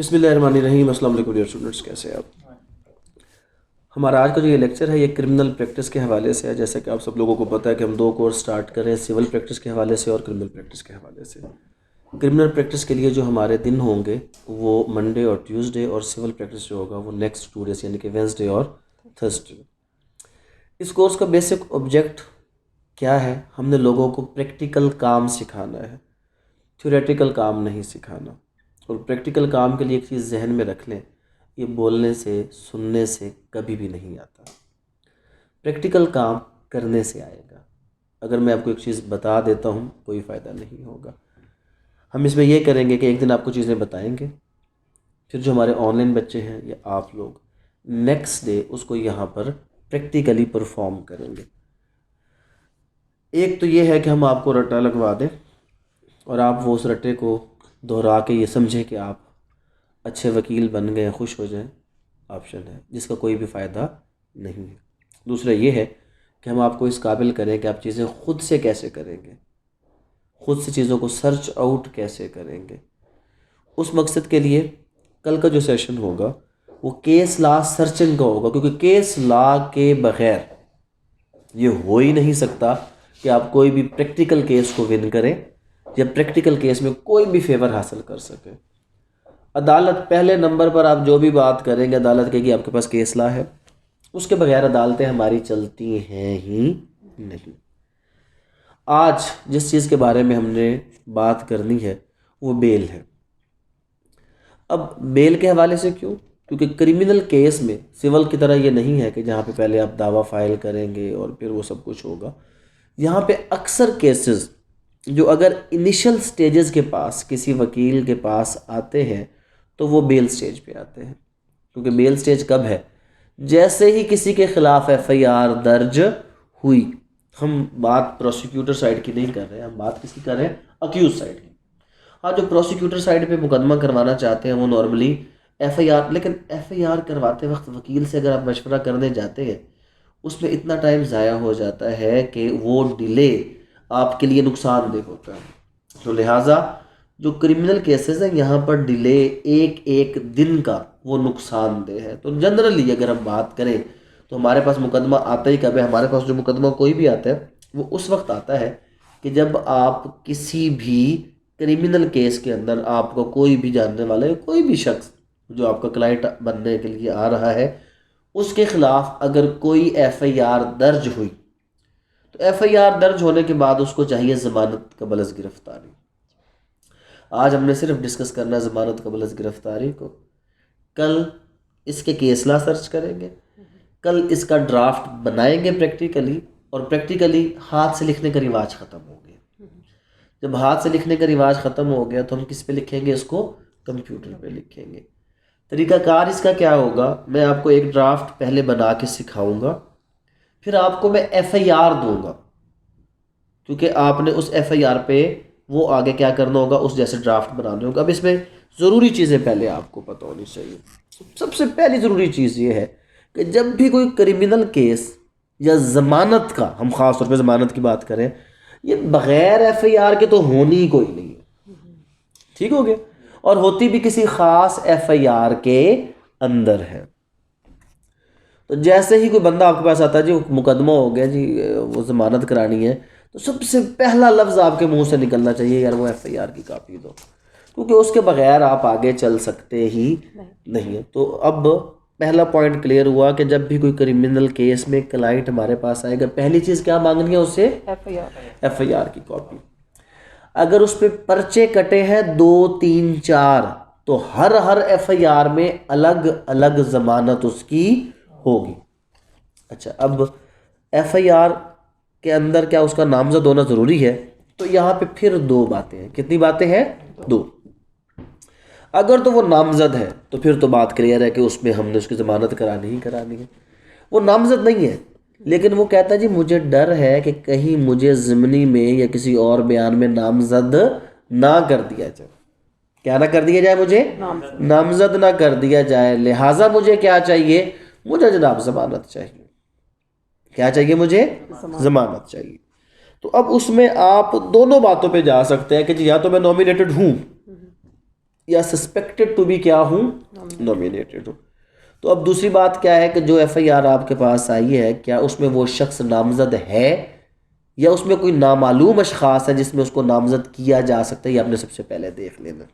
بسم اللہ الرحمن الرحیم۔ السلام علیکم ڈیئر اسٹوڈنٹس، کیسے ہیں آپ؟ ہمارا آج کا جو یہ لیکچر ہے یہ کرمنل پریکٹس کے حوالے سے ہے۔ جیسا کہ آپ سب لوگوں کو پتہ ہے کہ ہم دو کورس سٹارٹ کر رہے ہیں، سول پریکٹس کے حوالے سے اور کرمنل پریکٹس کے حوالے سے۔ کرمنل پریکٹس کے لیے جو ہمارے دن ہوں گے وہ منڈے اور ٹیوزڈے، اور سول پریکٹس جو ہوگا وہ نیکسٹ 2 ڈیز یعنی کہ وینسڈے اور تھرسڈے۔ اس کورس کا بیسک آبجیکٹ کیا ہے؟ ہم نے لوگوں کو پریکٹیکل کام سکھانا ہے، تھیوریٹیکل کام نہیں سکھانا۔ اور پریکٹیکل کام کے لیے ایک چیز ذہن میں رکھ لیں، یہ بولنے سے سننے سے کبھی بھی نہیں آتا، پریکٹیکل کام کرنے سے آئے گا۔ اگر میں آپ کو ایک چیز بتا دیتا ہوں کوئی فائدہ نہیں ہوگا۔ ہم اس میں یہ کریں گے کہ ایک دن آپ کو چیزیں بتائیں گے، پھر جو ہمارے آن لائن بچے ہیں یا آپ لوگ نیکسٹ ڈے اس کو یہاں پر پریکٹیکلی پرفارم کریں گے۔ ایک تو یہ ہے کہ ہم آپ کو رٹا لگوا دیں اور آپ وہ اس رٹے کو دہرا کے یہ سمجھیں کہ آپ اچھے وکیل بن گئے، خوش ہو جائیں، آپشن ہے جس کا کوئی بھی فائدہ نہیں ہے۔ دوسرا یہ ہے کہ ہم آپ کو اس قابل کریں کہ آپ چیزیں خود سے کیسے کریں گے، خود سے چیزوں کو سرچ آؤٹ کیسے کریں گے۔ اس مقصد کے لیے کل کا جو سیشن ہوگا وہ کیس لا سرچنگ کا ہوگا، کیونکہ کیس لا کے بغیر یہ ہو ہی نہیں سکتا کہ آپ کوئی بھی پریکٹیکل کیس کو ون کریں یا پریکٹیکل کیس میں کوئی بھی فیور حاصل کر سکیں۔ عدالت پہلے نمبر پر آپ جو بھی بات کریں گے عدالت کہے گی آپ کے پاس کیس لا ہے، اس کے بغیر عدالتیں ہماری چلتی ہیں ہی نہیں۔ آج جس چیز کے بارے میں ہم نے بات کرنی ہے وہ بیل ہے۔ اب بیل کے حوالے سے کیوں؟ کیونکہ کریمنل کیس میں سول کی طرح یہ نہیں ہے کہ جہاں پہ پہلے آپ دعویٰ فائل کریں گے اور پھر وہ سب کچھ ہوگا۔ یہاں پہ اکثر کیسز جو اگر انیشل سٹیجز کے پاس کسی وکیل کے پاس آتے ہیں تو وہ بیل سٹیج پہ آتے ہیں۔ کیونکہ بیل سٹیج کب ہے؟ جیسے ہی کسی کے خلاف ایف آئی آر درج ہوئی۔ ہم بات پروسیکیوٹر سائڈ کی نہیں کر رہے ہیں، ہم بات کس کی کر رہے ہیں؟ اکیوز سائڈ کی۔ ہاں، جو پروسیکیوٹر سائڈ پہ مقدمہ کروانا چاہتے ہیں وہ نارملی ایف آئی آر، لیکن ایف آئی آر کرواتے وقت وکیل سے اگر آپ مشورہ کرنے جاتے ہیں اس میں اتنا ٹائم ضائع ہو جاتا ہے کہ وہ ڈیلے آپ کے لیے نقصان دہ ہوتا ہے۔ تو لہٰذا جو کرمنل کیسز ہیں یہاں پر ڈیلے ایک دن کا وہ نقصان دہ ہے۔ تو جنرلی اگر ہم بات کریں تو ہمارے پاس مقدمہ آتا ہی کب ہے؟ ہمارے پاس جو مقدمہ کوئی بھی آتا ہے وہ اس وقت آتا ہے کہ جب آپ کسی بھی کرمنل کیس کے اندر آپ کو کوئی بھی جاننے والا ہے، کوئی بھی شخص جو آپ کا کلائنٹ بننے کے لیے آ رہا ہے، اس کے خلاف اگر کوئی ایف آئی آر درج ہوئی تو ایف آئی آر درج ہونے کے بعد اس کو چاہیے ضمانت قبل از گرفتاری۔ آج ہم نے صرف ڈسکس کرنا ہے ضمانت قبل از گرفتاری کو۔ کل اس کے کیس لا سرچ کریں گے، کل اس کا ڈرافٹ بنائیں گے پریکٹیکلی، اور پریکٹیکلی ہاتھ سے لکھنے کا رواج ختم ہو گیا۔ جب ہاتھ سے لکھنے کا رواج ختم ہو گیا تو ہم کس پہ لکھیں گے؟ اس کو کمپیوٹر پہ لکھیں گے۔ طریقہ کار اس کا کیا ہوگا؟ میں آپ کو ایک ڈرافٹ پہلے بنا کے سکھاؤں گا، پھر آپ کو میں ایف آئی آر دوں گا، کیونکہ آپ نے اس ایف آئی آر پہ وہ آگے کیا کرنا ہوگا، اس جیسے ڈرافٹ بنانے ہوگا۔ اب اس میں ضروری چیزیں پہلے آپ کو پتہ ہونی چاہیے۔ سب سے پہلی ضروری چیز یہ ہے کہ جب بھی کوئی کرمنل کیس یا ضمانت کا، ہم خاص طور پہ ضمانت کی بات کریں، یہ بغیر ایف آئی آر کے تو ہونی ہی کوئی نہیں ہے، ٹھیک ہو گیا؟ اور ہوتی بھی کسی خاص ایف آئی آر کے اندر ہے۔ تو جیسے ہی کوئی بندہ آپ کے پاس آتا ہے جی مقدمہ ہو گیا جی، وہ ضمانت کرانی ہے، تو سب سے پہلا لفظ آپ کے منہ سے نکلنا چاہیے یار وہ ایف آئی آر کی کاپی دو، کیونکہ اس کے بغیر آپ آگے چل سکتے ہی نہیں ہیں۔ تو اب پہلا پوائنٹ کلیئر ہوا کہ جب بھی کوئی کرمنل کیس میں کلائنٹ ہمارے پاس آئے گا پہلی چیز کیا مانگنی ہے اس سے؟ ایف آئی آر کی کاپی۔ اگر اس پہ پرچے کٹے ہیں 2 3 4 تو ہر ایف آئی آر میں الگ الگ ضمانت اس کی ہوگی۔ اچھا، اب ایف آئی آر کے اندر کیا اس کا نامزد ہونا ضروری ہے؟ تو یہاں پہ پھر 2 باتیں ہیں۔ کتنی باتیں ہیں؟ 2۔ اگر تو وہ نامزد ہے تو پھر تو بات کلیئر ہے کہ اس میں ہم نے اس کی ضمانت کرانی ہی کرانی ہے۔ وہ نامزد نہیں ہے لیکن وہ کہتا ہے جی مجھے ڈر ہے کہ کہیں مجھے ضمنی میں یا کسی اور بیان میں نامزد نہ کر دیا جائے۔ کیا نہ کر دیا جائے؟ مجھے نامزد نہ کر دیا جائے، لہٰذا مجھے کیا چاہیے؟ مجھے جناب ضمانت چاہیے۔ کیا چاہیے مجھے؟ ضمانت چاہیے۔ تو اب اس میں آپ دونوں باتوں پہ جا سکتے ہیں کہ جی یا تو میں نومینیٹڈ ہوں یا سسپیکٹڈ ٹو بی کیا ہوں، نامینیٹڈ ہوں. تو اب دوسری بات کیا ہے کہ جو ایف آئی آر آپ کے پاس آئی ہے، کیا اس میں وہ شخص نامزد ہے یا اس میں کوئی نامعلوم اشخاص ہے جس میں اس کو نامزد کیا جا سکتا ہے؟ یہ آپ نے سب سے پہلے دیکھ لینا.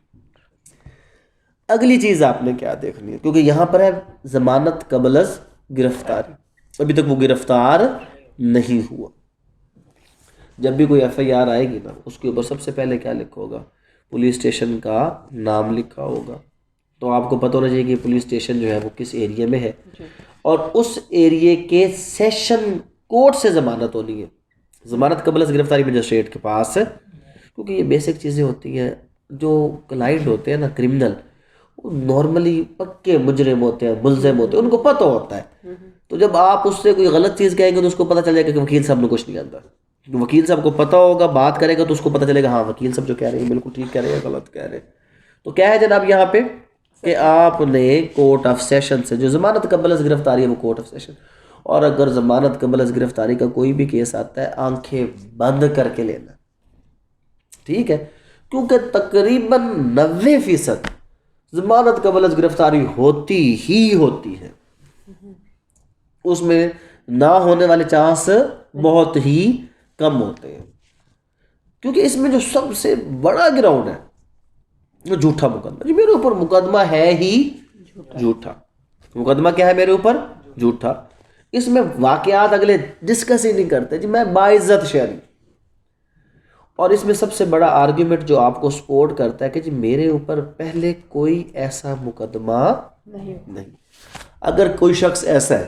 اگلی چیز آپ نے کیا دیکھنی ہے، کیونکہ یہاں پر ہے ضمانت قبل از گرفتاری، ابھی تک وہ گرفتار نہیں ہوا. جب بھی کوئی ایف آئی آر آئے گی نا، اس کے اوپر سب سے پہلے کیا لکھا ہوگا؟ پولیس اسٹیشن کا نام لکھا ہوگا. تو آپ کو پتہ ہونا چاہیے کہ پولیس اسٹیشن جو ہے وہ کس ایریے میں ہے، اور اس ایریے کے سیشن کورٹ سے ضمانت ہونی ہے. ضمانت قبل از گرفتاری مجسٹریٹ کے پاس ہے، کیونکہ یہ بیسک چیزیں ہوتی ہیں. جو کلائنٹ ہوتے ہیں نا کرمنل، وہ نارملی پکے مجرم ہوتے ہیں، ملزم ہوتے ہیں، ان کو پتہ ہوتا ہے. تو جب آپ اس سے کوئی غلط چیز کہیں گے تو اس کو پتہ چل جائے گا کہ وکیل صاحب نے کچھ نہیں آتا. وکیل صاحب کو پتہ ہوگا، بات کرے گا تو اس کو پتہ چلے گا ہاں وکیل صاحب جو کہہ رہے ہیں بالکل ٹھیک کہہ رہے ہیں، غلط کہہ رہے ہیں. تو کیا ہے جناب یہاں پہ کہ آپ نے کورٹ آف سیشن سے جو ضمانت قبل از گرفتاری ہے وہ کورٹ آف سیشن، اور اگر ضمانت قبل از گرفتاری کا کوئی بھی کیس آتا ہے آنکھیں بند کر کے لینا، ٹھیک ہے؟ کیونکہ تقریباً 90% ضمانت قبل از گرفتاری ہوتی ہی ہوتی ہے. اس میں نہ ہونے والے چانس بہت ہی کم ہوتے ہیں، کیونکہ اس میں جو سب سے بڑا گراؤنڈ ہے وہ جھوٹا مقدمہ. جو میرے اوپر مقدمہ ہے ہی جھوٹا. مقدمہ کیا ہے میرے اوپر؟ جھوٹا. اس میں واقعات اگلے ڈسکس ہی نہیں کرتے جی، میں باعزت شہری. اور اس میں سب سے بڑا آرگیومنٹ جو آپ کو سپورٹ کرتا ہے کہ جی میرے اوپر پہلے کوئی ایسا مقدمہ نہیں. اگر کوئی شخص ایسا ہے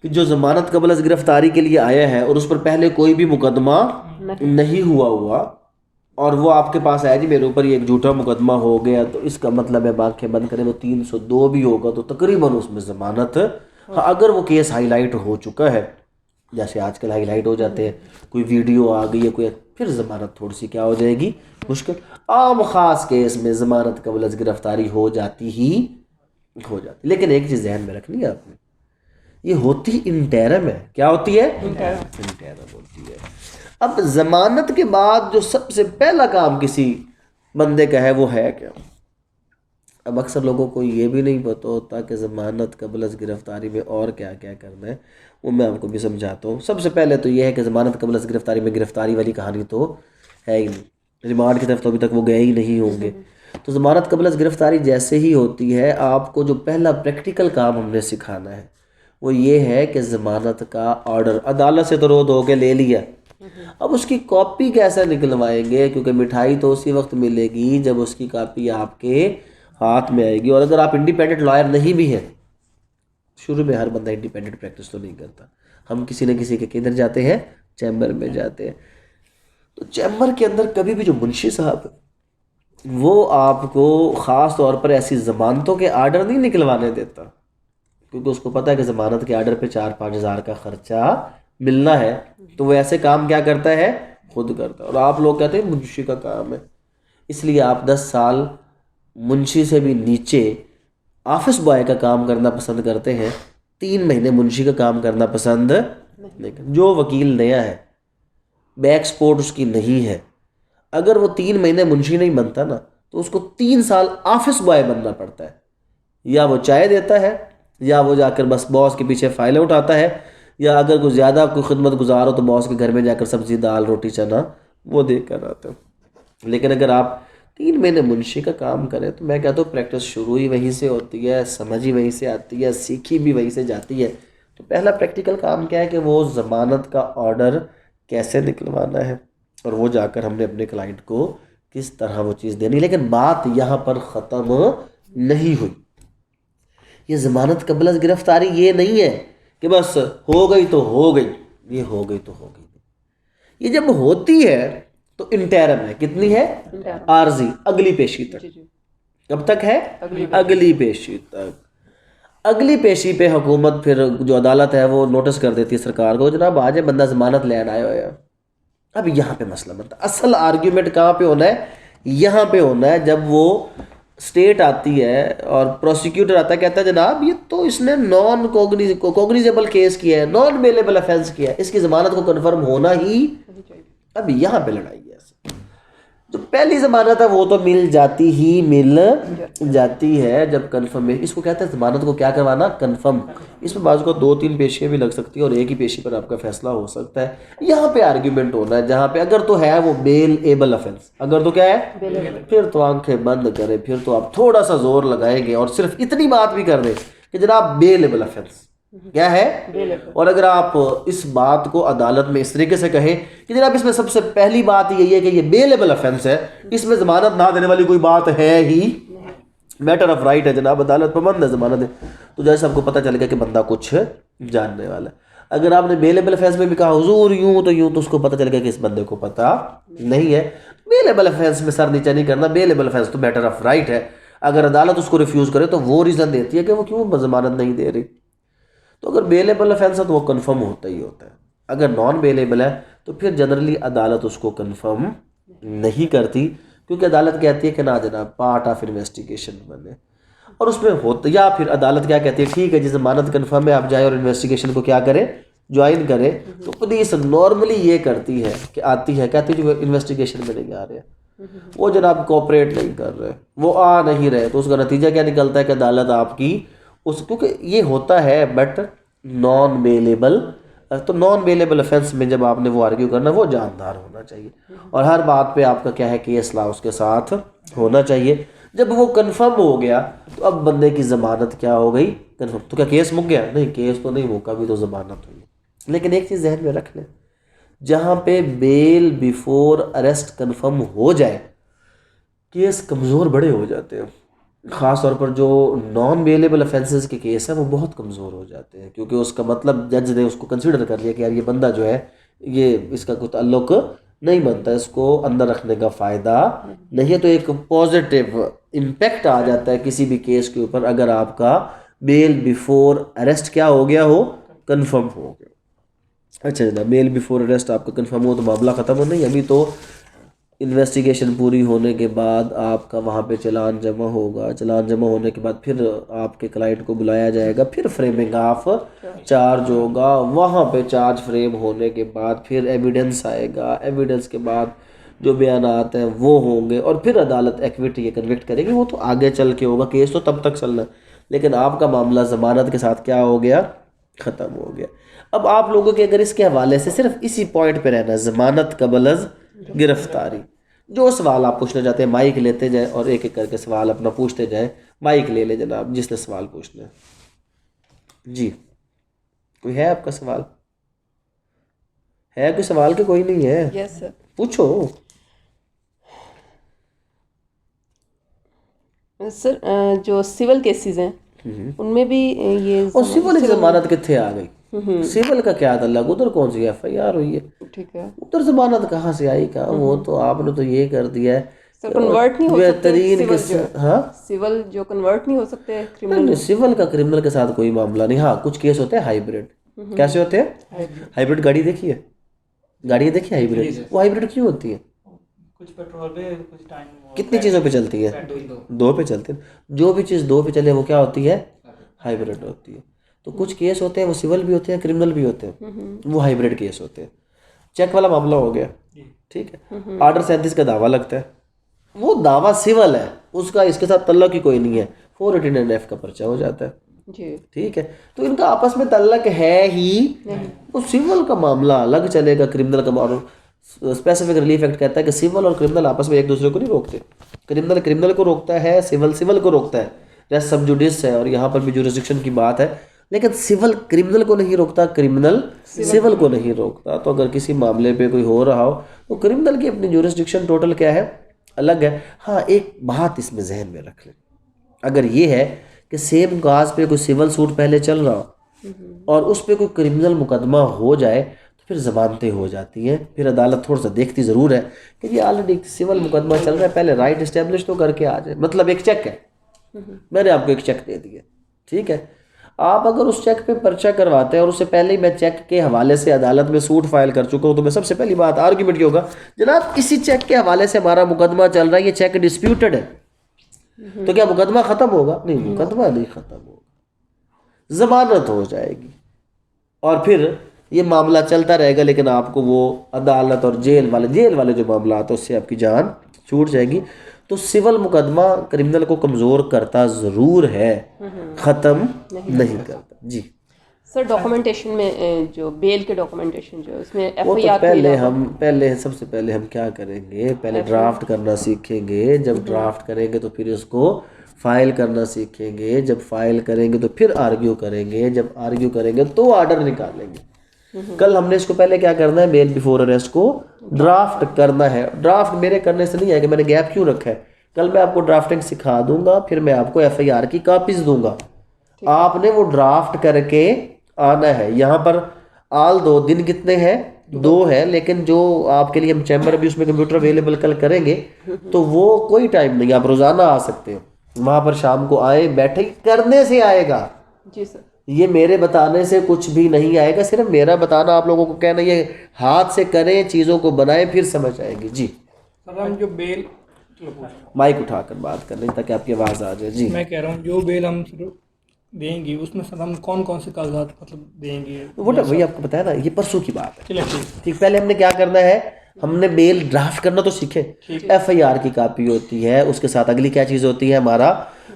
کہ جو ضمانت قبل از گرفتاری کے لیے آیا ہے اور اس پر پہلے کوئی بھی مقدمہ نہیں ہوا اور وہ آپ کے پاس آیا جی میرے اوپر یہ ایک جھوٹا مقدمہ ہو گیا، تو اس کا مطلب ہے آنکھیں بند کریں وہ 302 بھی ہوگا تو تقریباً اس میں ضمانت. اگر وہ کیس ہائی لائٹ ہو چکا ہے، جیسے آج کل ہائی لائٹ ہو جاتے ہیں، کوئی ویڈیو آ گئی ہے کوئی، پھر ضمانت تھوڑی سی کیا ہو جائے گی؟ مشکل. عام خاص کیس میں ضمانت قبل از گرفتاری ہو جاتی. لیکن ایک چیز ذہن میں رکھنی ہے آپ نے، یہ ہوتی انٹرم ہے. کیا ہوتی ہے؟ انٹرم ہوتی ہے. اب ضمانت کے بعد جو سب سے پہلا کام کسی بندے کا ہے وہ ہے کیا؟ اب اکثر لوگوں کو یہ بھی نہیں پتہ ہوتا کہ ضمانت قبل از گرفتاری میں اور کیا کیا کرنا ہے. وہ میں آپ کو بھی سمجھاتا ہوں. سب سے پہلے تو یہ ہے کہ ضمانت قبل از گرفتاری میں گرفتاری والی کہانی تو ہے ہی نہیں، ریمانڈ کی طرف تو ابھی تک وہ گئے ہی نہیں ہوں گے. تو ضمانت قبل از گرفتاری جیسے ہی ہوتی ہے، آپ کو جو پہلا پریکٹیکل کام ہم نے سکھانا ہے وہ یہ ہے کہ ضمانت کا آرڈر عدالت سے تو رو دھو کے لے لیا، اب اس کی کاپی کیسے نکلوائیں گے؟ کیونکہ مٹھائی تو اسی وقت ملے گی جب اس کی کاپی آپ کے ہاتھ میں آئے گی. اور اگر آپ انڈیپینڈنٹ لائر نہیں بھی ہیں، شروع میں ہر بندہ انڈیپینڈنٹ پریکٹس تو نہیں کرتا، ہم کسی نہ کسی کے کدھر جاتے ہیں؟ چیمبر میں جاتے ہیں. تو چیمبر کے اندر کبھی بھی جو منشی صاحب وہ آپ کو خاص طور پر ایسی ضمانتوں کے آرڈر نہیں نکلوانے دیتا، کیونکہ اس کو پتہ ہے کہ ضمانت کے آرڈر پہ 4-5 ہزار کا خرچہ ملنا ہے. تو وہ ایسے کام کیا کرتا ہے؟ خود کرتا ہے. اور آپ لوگ کہتے ہیں منشی کا کام ہے، اس لیے آپ 10 سال منشی سے بھی نیچے آفس بوائے کا کام کرنا پسند کرتے ہیں، 3 مہینے منشی کا کام کرنا پسند نہیں کرتے. جو وکیل نیا ہے، بیک سپورٹ اس کی نہیں ہے، اگر وہ 3 مہینے منشی نہیں بنتا نا تو اس کو 3 سال آفس بوائے بننا پڑتا ہے. یا وہ چائے دیتا ہے، یا وہ جا کر بس باس کے پیچھے فائلیں اٹھاتا ہے، یا اگر کوئی زیادہ کوئی خدمت گزار ہو تو باس کے گھر میں جا کر سبزی دال روٹی چنا وہ دے کر آتا ہے. لیکن اگر آپ 3 مہینے منشی کا کام کریں تو میں کہتا ہوں پریکٹس شروع ہی وہیں سے ہوتی ہے، سمجھ ہی وہیں سے آتی ہے، سیکھی بھی وہیں سے جاتی ہے. تو پہلا پریکٹیکل کام کیا ہے کہ وہ ضمانت کا آرڈر کیسے نکلوانا ہے، اور وہ جا کر ہم نے اپنے کلائنٹ کو کس طرح وہ چیز دینی. لیکن بات یہاں پر ختم نہیں ہوئی. یہ ضمانت قبل از گرفتاری یہ نہیں ہے کہ بس ہو گئی تو ہو گئی، یہ ہو گئی تو ہو گئی. یہ جب ہوتی ہے تو انٹرم ہے. کتنی ہے؟ عارضی، اگلی پیشی تک. کب تک ہے؟ اگلی پیشی تک. اگلی پیشی پہ حکومت پھر جو عدالت ہے وہ نوٹس کر دیتی ہے سرکار کو، جناب آج بندہ ضمانت لین آیا ہوا ہے. اب یہاں پہ مسئلہ بنتا ہے. اصل آرگیومنٹ کہاں پہ ہونا ہے؟ یہاں پہ ہونا ہے جب وہ اسٹیٹ آتی ہے اور پروسیکیوٹر آتا ہے، کہتا ہے جناب یہ تو اس نے نان کوگنیزیبل کیس کیا ہے، نان بیلیبل افینس کیا ہے، اس کی ضمانت کو کنفرم ہونا ہی. اب یہاں پہ لڑائی ہے. جو پہلی ضمانت ہے وہ تو مل جاتی ہے جب کنفرم ہے. اس کو کہتے ہیں ضمانت کو کیا کروانا؟ کنفرم. اس میں بعض کو 2-3 پیشیاں بھی لگ سکتی ہیں اور ایک ہی پیشی پر آپ کا فیصلہ ہو سکتا ہے. یہاں پہ آرگیومنٹ ہونا ہے جہاں پہ اگر تو ہے وہ بیل ایبل افینس، اگر تو کیا ہے پھر تو آنکھیں بند کرے، پھر تو آپ تھوڑا سا زور لگائیں گے اور صرف اتنی بات بھی کر دیں کہ جناب بیل ایبل افینس کیا ہے. اور اگر آپ اس بات کو عدالت میں اس طریقے سے کہیں کہ جناب اس میں سب سے پہلی بات یہی ہے کہ یہ بیلیبل افینس ہے، اس میں ضمانت نہ دینے والی کوئی بات ہے ہی، میٹر آف رائٹ ہے جناب، عدالت پابند ہے ضمانت ہے، تو جیسے آپ کو پتہ چل گیا کہ بندہ کچھ جاننے والا ہے. اگر آپ نے بیلیبل افینس میں بھی کہا حضور یوں تو اس کو پتہ چل گیا کہ اس بندے کو پتہ نہیں ہے. بیلیبل افینس میں سر نیچا نہیں کرنا، بیلیبل افینس تو میٹر آف رائٹ ہے. اگر عدالت اس کو ریفیوز کرے تو وہ ریزن دیتی ہے کہ وہ کیوں ضمانت نہیں دے رہی. تو اگر بیلیبل افینس ہے تو وہ کنفرم ہوتا ہی ہوتا ہے. اگر نان بیلیبل ہے تو پھر جنرلی عدالت اس کو کنفرم نہیں کرتی، کیونکہ عدالت کہتی ہے کہ نہ جناب پارٹ آف انویسٹیگیشن بنے. اور اس میں ہوتا، یا پھر عدالت کیا کہتی ہے ٹھیک ہے جی ضمانت کنفرم ہے، آپ جائیں اور انویسٹیگیشن کو کیا کریں، جوائن کریں. تو پولیس نارملی یہ کرتی ہے کہ آتی ہے کہتی ہے جو انویسٹیگیشن میں نہیں آ رہے، وہ جناب کوآپریٹ نہیں کر رہے، وہ آ نہیں رہے، تو اس کا نتیجہ کیا نکلتا ہے کہ عدالت آپ کی اس، کیونکہ یہ ہوتا ہے بٹ نان بیلیبل. تو نان بیلیبل افینس میں جب آپ نے وہ آرگیو کرنا وہ جاندار ہونا چاہیے اور ہر بات پہ آپ کا کیا ہے کیس لا اس کے ساتھ ہونا چاہیے. جب وہ کنفرم ہو گیا تو اب بندے کی ضمانت کیا ہو گئی؟ کنفرم. تو کیا کیس مک گیا؟ نہیں، کیس تو نہیں مکا، بھی تو ضمانت ہوئی. لیکن ایک چیز ذہن میں رکھ لیں، جہاں پہ بیل بیفور اریسٹ کنفرم ہو جائے کیس کمزور بڑے ہو جاتے ہیں. خاص طور پر جو نان بیلیبل افینسز کے کیس ہیں وہ بہت کمزور ہو جاتے ہیں، کیونکہ اس کا مطلب جج نے اس کو کنسیڈر کر لیا کہ یار یہ بندہ جو ہے یہ اس کا کوئی تعلق نہیں بنتا، اس کو اندر رکھنے کا فائدہ نہیں ہے. تو ایک پازیٹیو امپیکٹ آ جاتا ہے کسی بھی کیس کے اوپر اگر آپ کا بیل بیفور اریسٹ کیا ہو گیا ہو، کنفرم ہو گیا. اچھا جناب، بیل بیفور اریسٹ آپ کا کنفرم ہو تو معاملہ ختم ہو نہیں، ابھی تو انویسٹیگیشن پوری ہونے کے بعد آپ کا وہاں پہ چلان جمع ہوگا. چلان جمع ہونے کے بعد پھر آپ کے کلائنٹ کو بلایا جائے گا، پھر فریمنگ آف چارج ہوگا. وہاں پہ چارج فریم ہونے کے بعد پھر ایویڈنس آئے گا، ایویڈنس کے بعد جو بیانات ہیں وہ ہوں گے اور پھر عدالت ایکویٹ یہ کنوکٹ کرے گی. وہ تو آگے چل کے ہوگا، کیس تو تب تک چلنا ہے، لیکن آپ کا معاملہ ضمانت کے ساتھ کیا ہو گیا؟ ختم ہو گیا. اب آپ لوگوں کے اگر اس کے حوالے سے صرف اسی پوائنٹ پہ رہنا ہے، ضمانت قبل از گرفتاری، جو سوال آپ پوچھنا چاہتے ہیں مائک لیتے جائیں اور ایک ایک کر کے سوال اپنا پوچھتے جائیں. مائک لے لیں جناب جس نے سوال پوچھنا ہے. جی کوئی ہے آپ کا سوال؟ ہے کوئی سوال کہ کوئی نہیں ہے؟ یس سر. پوچھو. سر جو سول کیسز ہیں ان میں بھی یہ اور سول ضمانت کتنے آ گئی؟ سول کا کیا تعلق؟ ادھر کون سی ایف آئی آر ہوئی ہے؟ ٹھیک ہے، ادھر ضمانت کہاں سے آئی؟ کہاں وہ تو آپ نے تو یہ کر دیا ہے سر کنورٹ نہیں ہو سکتے بہترین ہاں سول جو کنورٹ نہیں ہو سکتے نہیں، سول کا کرمنل کے ساتھ کوئی معاملہ نہیں. ہاں کچھ کیس ہوتے ہیں ہائیبریڈ. کیسے ہوتے ہیں؟ ہائیبریڈ. گاڑی دیکھی ہے؟ گاڑی دیکھی ہائیبریڈ؟ وہ ہائیبریڈ کیوں ہوتی ہے؟ کچھ پیٹرول پہ کچھ ٹائم کتنی چیزوں پہ چلتی ہے؟ دو پہ چلتی ہے. جو بھی چیز دو پہ چلے وہ کیا ہوتی ہے؟ ہائیبریڈ ہوتی ہے. تو کچھ کیس ہوتے ہیں وہ سول بھی ہوتے ہیں کرمنل بھی ہوتے ہیں، وہ ہائیبریڈ کیس ہوتے ہیں. چیک والا معاملہ ہو گیا، ٹھیک ہے. آرڈر 37 کا دعویٰ لگتا ہے، وہ دعویٰ سول ہے، اس کا اس کے ساتھ تعلق ہی کوئی نہیں ہے. 489F کا پرچہ ہو جاتا ہے. جی ٹھیک ہے. تو ان کا آپس میں تعلق ہے ہی، وہ سول کا معاملہ الگ چلے گا، کرمنل کا معاملہ. اسپیسیفک ریلیف ایکٹ کہتا ہے کہ سول اور کرمنل آپس میں ایک دوسرے کو نہیں روکتے. کرمنل کرمنل کو روکتا ہے، سول سول کو روکتا ہے. ریس سب جوڈس ہے اور یہاں پر بھی جورسڈکشن کی بات ہے، لیکن سول کرمنل کو نہیں روکتا، کرمنل سول کو نہیں روکتا. تو اگر کسی معاملے پہ کوئی ہو رہا ہو تو کرمنل کی اپنی جورسڈکشن ٹوٹل کیا ہے؟ الگ ہے. ہاں ایک بات اس میں ذہن میں رکھ لیں، اگر یہ ہے کہ سیم کاز پہ کوئی سول سوٹ پہلے چل رہا ہو اور اس پہ کوئی کرمنل مقدمہ ہو جائے تو پھر ضمانتیں ہو جاتی ہیں. پھر عدالت تھوڑا سا دیکھتی ضرور ہے کہ یہ آلریڈی سول مقدمہ چل رہا ہے، پہلے رائٹ اسٹیبلش تو کر کے آ جائے. مطلب ایک چیک ہے، میں نے آپ کو ایک چیک دے دیا، ٹھیک ہے. آپ اگر اس چیک پہ پرچہ کرواتے ہیں اور اس سے پہلے ہی میں چیک کے حوالے سے عدالت میں سوٹ فائل کر چکا ہوں، تو میں سب سے پہلی بات آرگیومنٹ یہ ہوگا جناب اسی چیک کے حوالے سے ہمارا مقدمہ چل رہا ہے، یہ چیک ڈسپیوٹڈ ہے. تو کیا مقدمہ ختم ہوگا؟ نہیں، مقدمہ نہیں ختم ہوگا، ضمانت ہو جائے گی اور پھر یہ معاملہ چلتا رہے گا. لیکن آپ کو وہ عدالت اور جیل والے جو معاملات ہیں اس سے آپ کی جان چھوٹ جائے گی. تو سول مقدمہ کرمنل کو کمزور کرتا ضرور ہے, ختم نہیں کرتا. جی سر ڈاکومنٹیشن میں جو بیل کے ڈاکومنٹیشن جو اس میں ایف وہ آئی تو آر پہلے سب سے پہلے ہم کیا کریں گے, پہلے ڈرافٹ کرنا سیکھیں گے. جب ڈرافٹ کریں گے تو پھر اس کو فائل کرنا سیکھیں گے. جب فائل کریں گے تو پھر آرگیو کریں گے. جب آرگیو کریں گے تو آرڈر نکالیں گے. کل ہم نے اس کو پہلے کیا کرنا ہے, بیل بیفور اریسٹ کو ڈرافٹ کرنا ہے. ڈرافٹ میرے کرنے سے نہیں ہے کہ میں نے گیپ کیوں رکھا ہے. کل میں آپ کو ڈرافٹنگ سکھا دوں گا, پھر میں آپ کو ایف آئی آر کی کاپیز دوں گا. آپ نے وہ ڈرافٹ کر کے آنا ہے. یہاں پر آل 2 دن کتنے ہیں, 2 ہے, لیکن جو آپ کے لیے ہم چیمبر ابھی اس میں کمپیوٹر اویلیبل کل کریں گے تو وہ کوئی ٹائم نہیں, آپ روزانہ آ سکتے ہو. وہاں پر شام کو آئے, بیٹھے, کرنے سے آئے گا. جی سر, یہ میرے بتانے سے کچھ بھی نہیں آئے گا, صرف میرا بتانا آپ لوگوں کو کہنا, یہ ہاتھ سے کریں, چیزوں کو بنائیں, پھر سمجھ آئے گی. جی سر ہم جو بیل مائک اٹھا کر بات کر لیں تاکہ آپ کی آواز آ جائے. جی میں کہہ رہا ہوں جو بیل ہم دیں گی اس میں سر ہم کون کون سے کاغذات مطلب دیں گے؟ وہی آپ کو بتایا نا, یہ پرسوں کی بات ہے. چلے ٹھیک, پہلے ہم نے کیا کرنا ہے, ہم نے بیل ڈرافٹ کرنا تو سیکھے. ایف آئی آر کی کاپی ہوتی ہے, اس کے ساتھ اگلی کیا چیز ہوتی ہے, ہمارا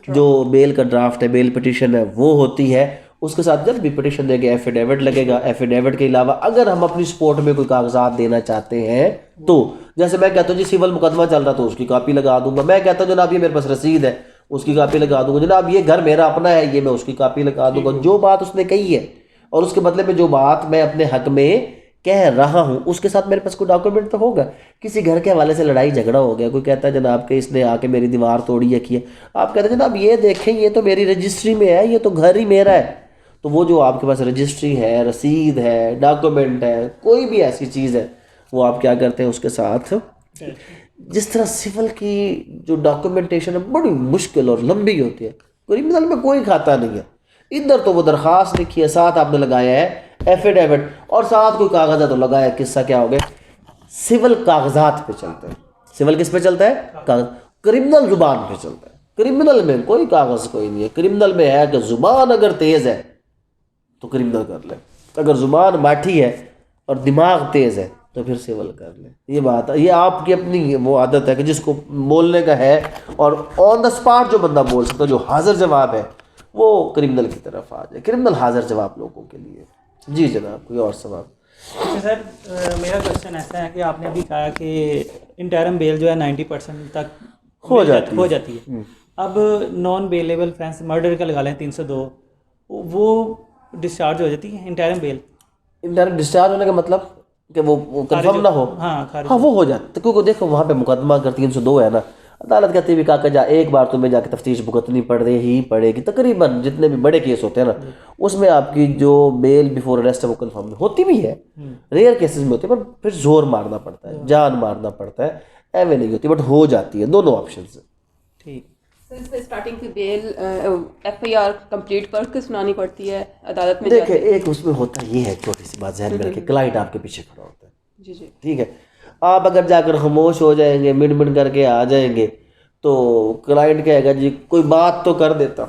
جو بیل کا ڈرافٹ ہے, بیل پٹیشن ہے, وہ ہوتی ہے. اس کے ساتھ جب بھی پٹیشن دیں گے ایفیڈیوٹ لگے گا. ایفیڈیوٹ کے علاوہ اگر ہم اپنی سپورٹ میں کوئی کاغذات دینا چاہتے ہیں تو, جیسے میں کہتا ہوں جی سول مقدمہ چل رہا تو اس کی کاپی لگا دوں گا. میں کہتا ہوں جناب یہ میرے پاس رسید ہے, اس کی کاپی لگا دوں گا. جناب یہ گھر میرا اپنا ہے, یہ میں اس کی کاپی لگا دوں گا. جو بات اس نے کہی ہے اور اس کے بدلے میں جو بات میں اپنے حق میں کہہ رہا ہوں, اس کے ساتھ میرے پاس کوئی ڈاکومنٹ تو ہوگا. کسی گھر کے حوالے سے لڑائی جھگڑا ہو گیا, کوئی کہتا ہے جناب کہ اس نے آ کے میری دیوار توڑی ہے کی ہے, آپ کہتے ہیں جناب یہ دیکھیں یہ تو میری رجسٹری میں ہے, یہ تو گھر ہی میرا ہے. تو وہ جو آپ کے پاس رجسٹری ہے, رسید ہے, ڈاکومنٹ ہے, کوئی بھی ایسی چیز ہے, وہ آپ کیا کرتے ہیں اس کے ساتھ. جس طرح سول کی جو ڈاکومنٹیشن ہے بڑی مشکل اور لمبی ہوتی ہے, کرمنل میں کوئی کھاتا نہیں ہے. ادھر تو وہ درخواست لکھی ہے, ساتھ آپ نے لگایا ہے ایفیڈیوٹ, اور ساتھ کوئی کاغذ ہے تو لگایا. قصہ کیا ہو گیا, سول کاغذات پہ چلتا ہے. سول کس پہ چلتا ہے, کاغذ. کرمنل زبان پہ چلتا ہے. کرمنل میں کوئی کاغذ کوئی نہیں ہے. کرمنل میں ہے کہ زبان اگر تیز ہے تو کرمنل کر لے, اگر زبان ماٹھی ہے اور دماغ تیز ہے تو پھر سول کر لیں. یہ بات ہے, یہ آپ کی اپنی وہ عادت ہے کہ جس کو بولنے کا ہے اور آن دا اسپاٹ جو بندہ بول سکتا ہے, جو حاضر جواب ہے, وہ کرمنل کی طرف آ جائے. کرمنل حاضر جواب لوگوں کے لیے. جی جناب, کوئی اور سوال؟ اچھا سر, میرا کوشچن ایسا ہے کہ آپ نے ابھی کہا کہ انٹرم بیل جو ہے 90% تک ہو جاتی ہے. اب نان بیلیبل فرینس مرڈر کا لگا لیں 302, وہ ڈسچارج ہو جاتی ہے انٹرم بیل. انٹرم ڈسچارج ہونے کا مطلب کہ وہ کنفرم نہ ہو. ہاں وہ ہو جاتا, کیونکہ دیکھو وہاں پہ مقدمہ اگر 302 ہے نا, عدالت کہتی بھی کہ جا ایک بار تمہیں جا کے تفتیش بھگتنی پڑے گی. تقریباً جتنے بھی بڑے کیس ہوتے ہیں نا, اس میں آپ کی جو بیل بیفور اریسٹ ہے وہ کنفرم ہوتی بھی ہے. ریئر کیسز میں ہوتی ہے, پر پھر زور مارنا پڑتا ہے, جان مارنا پڑتا ہے, ایوے نہیں ہوتی, بٹ ہو جاتی ہے. دونوں آپشنز ہیں. ٹھیک. اسٹارٹنگ کی بیل ایف آئی آر کمپلیٹ کر کے سنانی پڑتی ہے عدالت میں. دیکھیں ایک اس میں ہوتا یہ ہے, چھوٹی سی بات ذہن میں رکھیں, کلائنٹ آپ کے پیچھے کھڑا ہوتا ہے. جی جی ٹھیک ہے, آپ اگر جا کر خاموش ہو جائیں گے, منڈ منڈ کر کے آ جائیں گے, تو کلائنٹ کہے گا جی کوئی بات تو کر دیتا.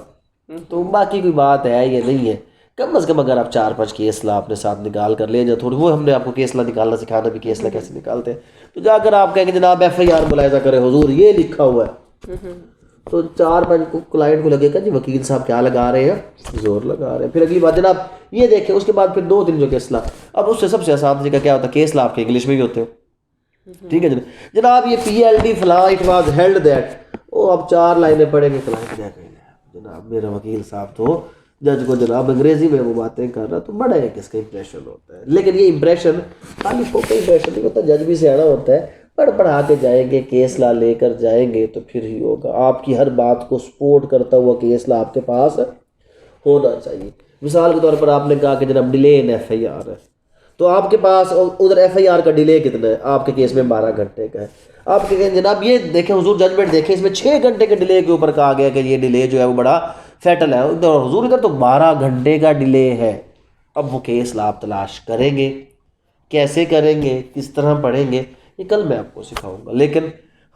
تو باقی کوئی بات ہے یا نہیں ہے, کم از کم اگر آپ 4-5 کیسلا اپنے ساتھ نکال کر لے جائیں, تھوڑی وہ ہم نے آپ کو کیسلا نکالنا سکھانا بھی, کیسلا کیسے نکالتے ہیں. تو جا کر آپ کہیں گے جناب ایف آئی آر ملاحظہ کرے حضور یہ لکھا ہوا ہے, تو 4-5 کلائنٹ کو لگے گا جی وکیل صاحب کیا لگا رہے ہیں, زور لگا رہے ہیں. پھر اگلی بات جناب یہ دیکھیں, اس کے بعد پھر 2 دن جو کیسلا, اب اس سے سب سے آسان طریقہ کیا ہوتا ہے, کیسلا آپ کے انگلش میں بھی ہوتے ہیں. ٹھیک ہے جناب یہ پی ایل ڈی فلاں اٹ واز ہیلڈ دیٹ, وہ اب 4 لائنیں پڑھیں گے, کلائنٹ کیا کہیں گے جناب میرا وکیل صاحب تو جج کو جناب انگریزی میں وہ باتیں کر رہا, تو بڑا ایک اس کا امپریشن ہوتا ہے. لیکن یہ امپریشن خالی فوکل امپریشن نہیں ہوتا, جج بھی سیاڑا ہوتا ہے. پڑھا کے جائیں گے, کیس لا لے کر جائیں گے تو پھر ہی ہوگا. آپ کی ہر بات کو سپورٹ کرتا ہوا کیس لا آپ کے پاس ہونا چاہیے. مثال کے طور پر آپ نے کہا کہ جناب ڈیلے ان ایف آئی آر ہے, تو آپ کے پاس ادھر ایف آئی آر کا ڈیلے کتنا ہے, آپ کے کیس میں 12 گھنٹے کا ہے. آپ کہیں جناب یہ دیکھیں حضور ججمنٹ دیکھیں, اس میں 6 گھنٹے کے ڈیلے کے اوپر کہا گیا کہ یہ ڈیلے جو ہے وہ بڑا فیٹل ہے. حضور ادھر تو 12 گھنٹے کا ڈیلے ہے. اب وہ کیس لا آپ تلاش کریں گے, کیسے کریں گے, کس طرح پڑھیں گے, یہ کل میں آپ کو سکھاؤں گا. لیکن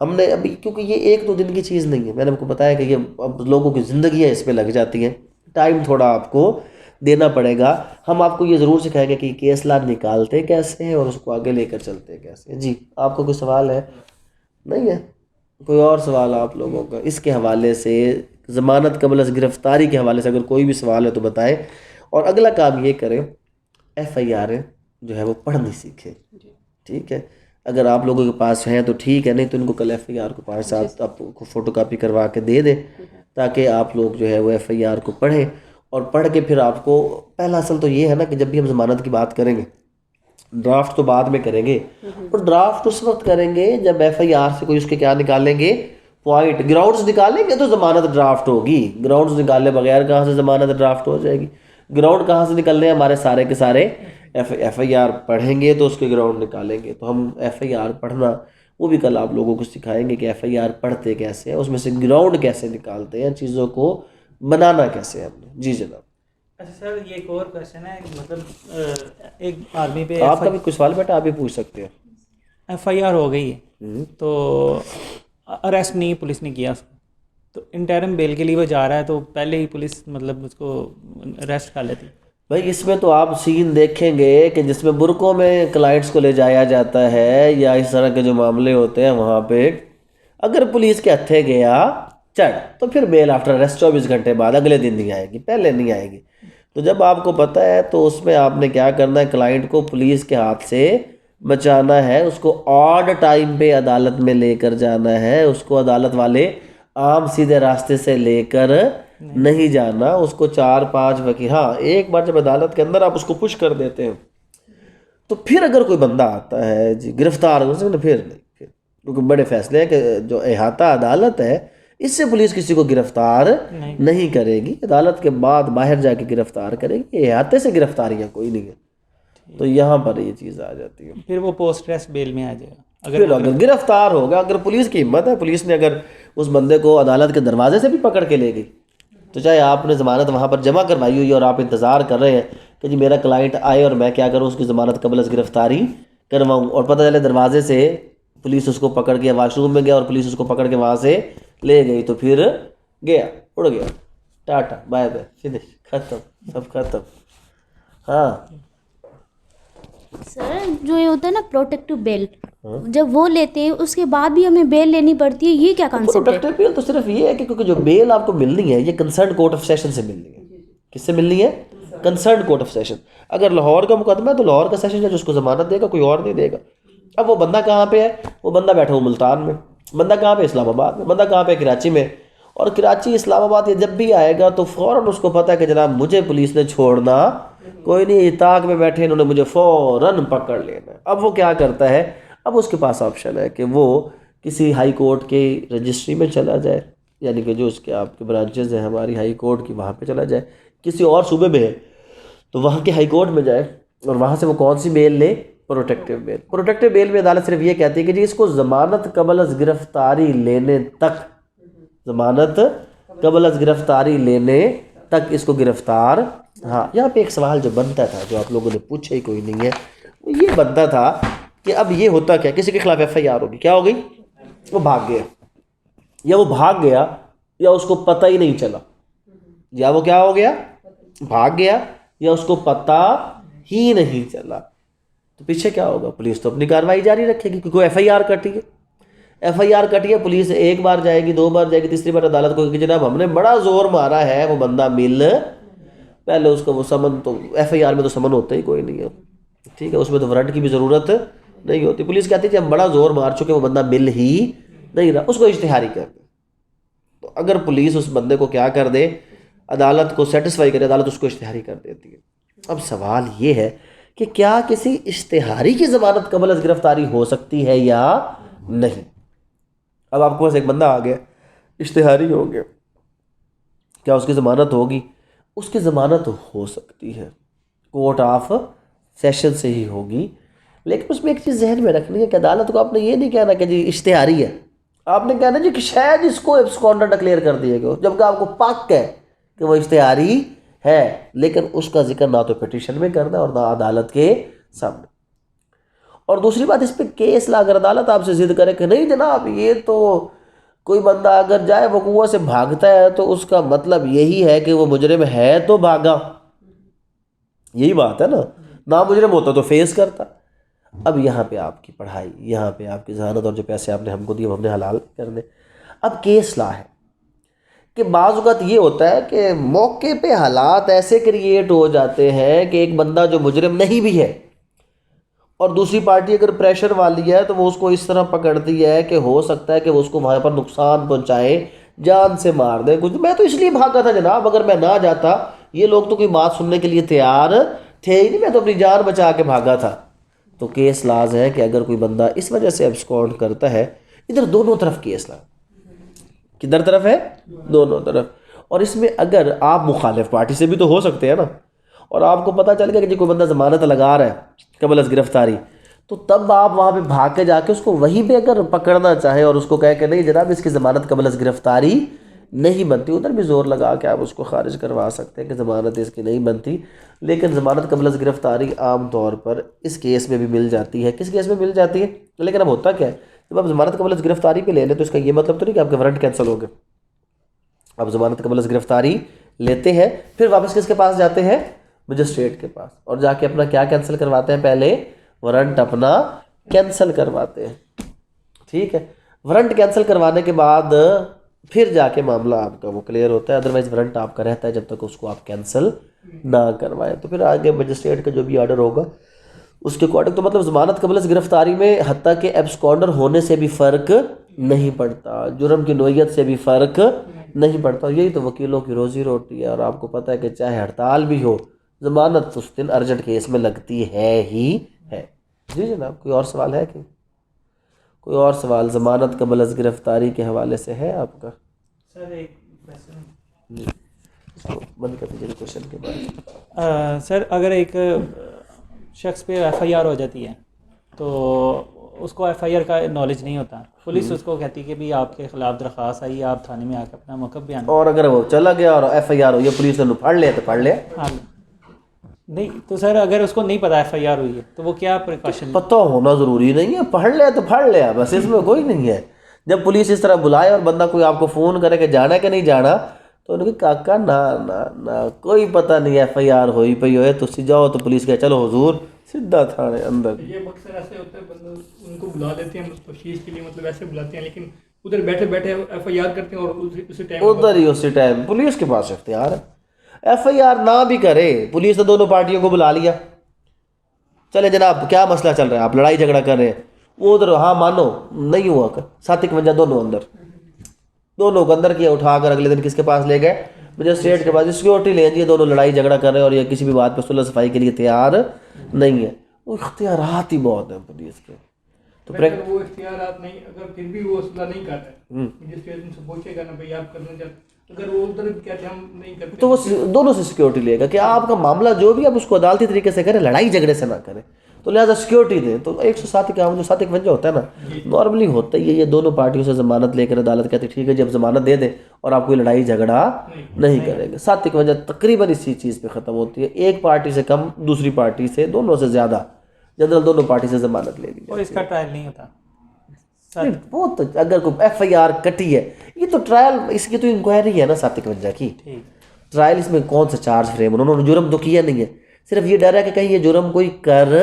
ہم نے ابھی, کیونکہ یہ 1-2 دن کی چیز نہیں ہے, میں نے آپ کو بتایا کہ یہ اب لوگوں کی زندگیاں اس پہ لگ جاتی ہیں, ٹائم تھوڑا آپ کو دینا پڑے گا. ہم آپ کو یہ ضرور سکھائیں گے کہ کیس لا نکالتے کیسے ہیں اور اس کو آگے لے کر چلتے کیسے ہیں. جی آپ کو کوئی سوال ہے؟ نہیں ہے؟ کوئی اور سوال آپ لوگوں کا اس کے حوالے سے، ضمانت قبل از گرفتاری کے حوالے سے اگر کوئی بھی سوال ہے تو بتائیں. اور اگلا کام یہ کریں، ایف آئی آر جو ہے وہ پڑھنی سیکھیں. ٹھیک ہے، اگر آپ لوگوں کے پاس ہیں تو ٹھیک ہے، نہیں تو ان کو کل ایف آئی آر کو 5 ساتھ آپ کو فوٹو کاپی کروا کے دے دیں، تاکہ آپ لوگ جو ہے وہ ایف آئی آر کو پڑھیں. اور پڑھ کے پھر آپ کو پہلا اصل تو یہ ہے نا کہ جب بھی ہم ضمانت کی بات کریں گے، ڈرافٹ تو بعد میں کریں گے، اور ڈرافٹ اس وقت کریں گے جب ایف آئی آر سے کوئی اس کے کیا نکالیں گے، پوائنٹ، گراؤنڈز نکالیں گے تو ضمانت ڈرافٹ ہوگی. گراؤنڈز نکالے بغیر کہاں سے ضمانت ڈرافٹ ہو جائے گی؟ گراؤنڈ کہاں سے نکلنے ہیں ہمارے سارے کے سارے؟ ایف آئی آر پڑھیں گے تو اس کے گراؤنڈ نکالیں گے. تو ہم ایف آئی آر پڑھنا وہ بھی کل آپ لوگوں کو سکھائیں گے کہ ایف آئی آر پڑھتے کیسے ہیں، اس میں سے گراؤنڈ کیسے نکالتے ہیں، چیزوں کو بنانا کیسے ہے ہم نے. جی جناب. اچھا سر، یہ ایک اور کویشچن ہے، مطلب ایک آدمی پہ آپ کا بھی کوئی سوال بیٹا آپ بھی پوچھ سکتے ہیں. ایف آئی آر ہو گئی ہے تو اریسٹ نہیں پولیس نے کیا اس کو، تو انٹرم بیل کے لیے وہ جا رہا ہے، تو پہلے ہی پولیس مطلب اس کو اریسٹ کر لیتی. بھائی اس میں تو آپ سین دیکھیں گے کہ جس میں برقعوں میں کلائنٹس کو لے جایا جاتا ہے یا اس طرح کے جو معاملے ہوتے ہیں، وہاں پہ اگر پولیس کے ہتھے گیا چڑھ تو پھر بیل آفٹر اریسٹ 24 گھنٹے بعد اگلے دن نہیں آئے گی، پہلے نہیں آئے گی. تو جب آپ کو پتہ ہے تو اس میں آپ نے کیا کرنا ہے، کلائنٹ کو پولیس کے ہاتھ سے بچانا ہے، اس کو آڈ ٹائم پہ عدالت میں لے کر جانا ہے. اس کو عدالت والے عام سیدھے راستے سے لے کر نہیں جانا، اس کو 4-5 وکیل، ہاں ایک بار جب عدالت کے اندر آپ اس کو پش کر دیتے ہیں تو پھر اگر کوئی بندہ آتا ہے جی گرفتار ہو سکتا، پھر نہیں، پھر کیونکہ بڑے فیصلے ہیں کہ جو احاطہ عدالت ہے اس سے پولیس کسی کو گرفتار نہیں کرے گی، عدالت کے بعد باہر جا کے گرفتار کرے گی. احاطے سے گرفتاریاں کوئی نہیں ہے. تو یہاں پر یہ چیز آ جاتی ہے. پھر وہ پوسٹ ریسٹ بیل میں آ جائے گا اگر گرفتار ہوگا، اگر پولیس کی ہمت ہے، پولیس نے اگر اس بندے کو عدالت کے دروازے سے بھی پکڑ کے لے گئی، تو چاہے آپ نے ضمانت وہاں پر جمع کروائی ہوئی اور آپ انتظار کر رہے ہیں کہ جی میرا کلائنٹ آئے اور میں کیا کروں، اس کی ضمانت قبل از گرفتاری کرواؤں، اور پتہ چلے دروازے سے پولیس اس کو پکڑ کے واش روم میں گیا اور پولیس اس کو پکڑ کے وہاں سے لے گئی، تو پھر گیا، اڑ گیا، ٹاٹا بائے بائے، فنش، ختم، سب ختم. ہاں سر جو یہ ہوتا ہے نا پروٹیکٹیو بیل، جب وہ لیتے ہیں اس کے بعد بھی ہمیں بیل لینی پڑتی ہے، یہ کیا کانسیپٹ ہے؟ پروٹیکٹیو بیل تو صرف یہ ہے کہ کیونکہ جو بیل آپ کو ملنی ہے یہ کنسرن کورٹ آف سیشن سے ملنی ہے. کس سے ملنی ہے؟ Concern court of session. اگر لاہور کا مقدمہ ہے تو لاہور کا سیشن جج اس کو ضمانت دے گا، کوئی اور نہیں دے گا. اب وہ بندہ کہاں پہ ہے؟ وہ بندہ بیٹھا ہو ملتان میں، بندہ کہاں پہ؟ اسلام آباد میں، بندہ کہاں پہ؟ کراچی میں. اور کراچی اسلام آباد یہ جب بھی آئے گا تو فوراً اس کو پتہ ہے کہ جناب مجھے پولیس نے چھوڑنا کوئی نہیں، اتاق میں بیٹھے انہوں نے مجھے فوراً پکڑ لینا ہے. اب وہ کیا کرتا ہے؟ اب اس کے پاس آپشن ہے کہ وہ کسی ہائی کورٹ کے رجسٹری میں چلا جائے، یعنی کہ جو اس کے آپ کے برانچز ہیں ہماری ہائی کورٹ کی، وہاں پہ چلا جائے. کسی اور صوبے میں ہے تو وہاں کے ہائی کورٹ میں جائے اور وہاں سے وہ کون سی بیل لے؟ پروٹیکٹیو بیل. پروٹیکٹیو بیل میں عدالت صرف یہ کہتی ہے کہ جی اس کو ضمانت قبل از گرفتاری لینے تک، ضمانت قبل از گرفتاری لینے تک اس کو گرفتار. ہاں یہاں پہ ایک سوال جو بنتا تھا جو آپ لوگوں نے پوچھا ہی کوئی نہیں ہے، وہ یہ بنتا تھا کہ اب یہ ہوتا کیا، کسی کے خلاف ایف آئی آر ہوگی، کیا ہو گئی؟ وہ بھاگ گیا، یا وہ بھاگ گیا یا اس کو پتہ ہی نہیں چلا، یا وہ کیا ہو گیا؟ بھاگ گیا یا اس کو پتہ ہی نہیں چلا. تو پیچھے کیا ہوگا؟ پولیس تو اپنی کارروائی جاری رکھے گی کیونکہ ایف آئی آر کٹی ہے. ایف آئی آر کٹی ہے، پولیس ایک بار جائے گی، 2 بار جائے گی، تیسری بار عدالت کو کہ جناب ہم نے بڑا زور مارا ہے، وہ بندہ مل، پہلے اس کو وہ سمن، تو ایف آئی آر میں تو سمن ہوتا ہی کوئی نہیں ہے، ٹھیک ہے، اس میں تو وارنٹ کی بھی ضرورت نہیں ہوتی. پولیس کہتی ہے کہ ہم بڑا زور مار چکے، وہ بندہ مل ہی نہیں رہا، اس کو اشتہاری کر دے. تو اگر پولیس اس بندے کو کیا کر دے، عدالت کو سیٹسفائی کرے، عدالت اس کو اشتہاری کر دیتی ہے. اب سوال یہ ہے کہ کیا کسی اشتہاری کی ضمانت قبل از گرفتاری ہو سکتی ہے یا نہیں؟ اب آپ کے پاس ایک بندہ آ گیا، اشتہاری ہو گیا، کیا اس کی ضمانت ہوگی؟ اس کی ضمانت ہو سکتی ہے، کورٹ آف سیشن سے ہی ہوگی، لیکن اس میں ایک چیز ذہن میں رکھنی ہے کہ عدالت کو آپ نے یہ نہیں کہنا کہ جی اشتہاری ہے، آپ نے کہنا جی کہ شاید اس کو ایبسکونڈر ڈکلیئر کر دیا گیا، جبکہ آپ کو پک ہے کہ وہ اشتہاری ہے، لیکن اس کا ذکر نہ تو پٹیشن میں کرنا اور نہ عدالت کے سامنے. اور دوسری بات، اس پہ کیس لا کر عدالت آپ سے ضد کرے کہ نہیں جناب یہ تو کوئی بندہ اگر جائے وقوع سے بھاگتا ہے تو اس کا مطلب یہی ہے کہ وہ مجرم ہے تو بھاگا، یہی بات ہے نا، نہ مجرم ہوتا تو فیس کرتا. اب یہاں پہ آپ کی پڑھائی، یہاں پہ آپ کی ذہانت اور جو پیسے آپ نے ہم کو دیے وہ ہم نے حلال کر دیں. اب کیس لا ہے کہ بعض اوقات یہ ہوتا ہے کہ موقع پہ حالات ایسے کریٹ ہو جاتے ہیں کہ ایک بندہ جو مجرم نہیں بھی ہے اور دوسری پارٹی اگر پریشر والی ہے تو وہ اس کو اس طرح پکڑتی ہے کہ ہو سکتا ہے کہ وہ اس کو وہاں پر نقصان پہنچائے، جان سے مار دے کچھ. میں تو اس لیے بھاگا تھا جناب، اگر میں نہ جاتا یہ لوگ تو کوئی بات سننے کے لیے تیار تھے ہی نہیں، میں تو اپنی جان بچا کے بھاگا تھا. تو کیس لاز ہے کہ اگر کوئی بندہ اس وجہ سے ابسکونڈ کرتا ہے، ادھر دونوں طرف کیس لا، کدھر طرف ہے؟ دونوں طرف. اور اس میں اگر آپ مخالف پارٹی سے بھی تو ہو سکتے ہیں نا، اور آپ کو پتہ چل گیا کہ جی کوئی بندہ ضمانت لگا رہا ہے قبل از گرفتاری، تو تب آپ وہاں پہ بھاگ کے جا کے اس کو وہیں پہ اگر پکڑنا چاہیں اور اس کو کہہ کہ نہیں جناب اس کی ضمانت قبل از گرفتاری نہیں بنتی، ادھر بھی زور لگا کے آپ اس کو خارج کروا سکتے ہیں کہ ضمانت اس کی نہیں بنتی. لیکن ضمانت قبل از گرفتاری عام طور پر اس کیس میں بھی مل جاتی ہے. کس کیس میں مل جاتی ہے؟ لیکن اب ہوتا کیا ہے، جب آپ ضمانت قبل از گرفتاری پہ لے لیں تو اس کا یہ مطلب تو نہیں کہ آپ کے وارنٹ کینسل ہو گئے. آپ ضمانت قبل از گرفتاری لیتے ہیں، پھر واپس کس کے پاس جاتے ہیں؟ مجسٹریٹ کے پاس، اور جا کے اپنا کیا کینسل کرواتے ہیں؟ پہلے وارنٹ اپنا کینسل کرواتے ہیں. ٹھیک ہے، وارنٹ کینسل کروانے کے بعد پھر جا کے معاملہ آپ کا وہ کلیئر ہوتا ہے. ادروائز وارنٹ آپ کا رہتا ہے جب تک اس کو آپ کینسل نہ کروائیں. تو پھر آگے مجسٹریٹ کا جو بھی آرڈر ہوگا اس کے اکارڈنگ. تو مطلب ضمانت قبل از گرفتاری میں حتیٰ کہ ایبسکونڈر ہونے سے بھی فرق نہیں پڑتا، جرم کی نوعیت سے بھی فرق نہیں پڑتا. یہی تو وکیلوں کی روزی روٹی ہے. اور آپ کو پتہ ہے کہ چاہے ہڑتال بھی ہو، ضمانت اس دن ارجنٹ کیس میں لگتی ہے ہی ہے. جی جناب، کوئی اور سوال ہے کہ کوئی اور سوال ضمانت قبل از گرفتاری کے حوالے سے ہے آپ کا؟ سر ایک کویسچن جی اس کو بند کر دیجیے کوشچن کے بعد. سر اگر ایک شخص پہ ایف آئی آر ہو جاتی ہے تو اس کو ایف آئی آر کا نالج نہیں ہوتا، پولیس اس کو کہتی ہے کہ بھی آپ کے خلاف درخواست آئی، آپ تھانے میں آ کے اپنا موقف بیان. اور اگر وہ چلا گیا اور ایف آئی آر ہوئی، پولیس نے پڑھ لیا تو پڑھ لیا. ہاں نہیں تو سر اگر اس کو نہیں پتا ایف آئی آر ہوئی ہے تو وہ کیا پریکاشن؟ پتہ ہونا ضروری نہیں ہے، پڑھ لیا تو پڑھ لیا، بس اس میں کوئی نہیں ہے. جب پولیس اس طرح بلائے اور بندہ کوئی آپ کو فون کرے کہ جانا کہ نہیں جانا، تو انہوں نے کہا کاکا نہ کوئی پتہ نہیں ایف آئی آر ہوئی پئی ہوئے تو جاؤ، تو پولیس کہے چلو حضور سیدھا تھانے اندر. یہ اکثر ایسے ہوتا ہے بندہ ان کو بلا لیتے ہیں تفتیش کے لیے، مطلب ایسے بلاتے ہیں لیکن ادھر بیٹھے بیٹھے ایف آئی آر کرتے ہیں اور اسی ٹائم ادھر ہی اسی ٹائم پولیس کے پاس اختیار ہے. ایف آئی آر نہ بھی کرے، پولیس نے دونوں پارٹیوں کو بلا لیا، چلے جناب کیا مسئلہ چل رہا ہے، آپ لڑائی جھگڑا کر رہے ہیں، وہ ادھر ہاں مانو نہیں ہوا، 751 دونوں اندر، دونوں کو اندر کیا، اٹھا کر اگلے دن کس کے پاس لے گئے؟ مجسٹریٹ کے پاس. سیکورٹی لے جی، دونوں لڑائی جھگڑا کر رہے ہیں اور یہ کسی بھی بات پہ صلح صفائی کے لیے تیار نہیں ہے. وہ اختیارات ہی بہت ہیں پولیس کے. تو اگر وہ اختیارات نہیں، اگر پھر بھی وہ صلاح نہیں کرتا ہے، مجسٹریٹ ان سے پوچھے گا نا بھائی آپ کرنا چاہتے، اگر وہ ادھر کہتے ہم نہیں کرتے تو وہ دونوں سے سیکورٹی لے گا کہ آپ کا معاملہ جو بھی آپ اس کو عدالتی طریقے سے کریں، لڑائی جھگڑے سے نہ کریں، تو لہٰذا سیکورٹی دیں. تو 107 کا جو 751 ہوتا ہے نا، نارملی ہوتا ہی ہے یہ دونوں پارٹیوں سے ضمانت لے کر عدالت کہتے ہیں ٹھیک ہے جب ضمانت دے دیں اور آپ کوئی لڑائی جھگڑا نہیں کریں گے. 751 تقریباً اسی چیز پہ ختم ہوتی ہے، ایک پارٹی سے کم دوسری پارٹی سے، دونوں سے زیادہ جنرل دونوں پارٹی سے ضمانت لے لی اور اس کا ٹرائل نہیں ہوتا. وہ تو اگر کوئی ایف آئی آر کٹی ہے، یہ تو ٹرائل، اس کی تو انکوائری ہے نا 751 کی. ٹرائل اس میں کون سا چارج فریم، انہوں نے جرم تو کیا نہیں ہے، صرف یہ ڈر ہے کہ کہیں یہ جرم کوئی کر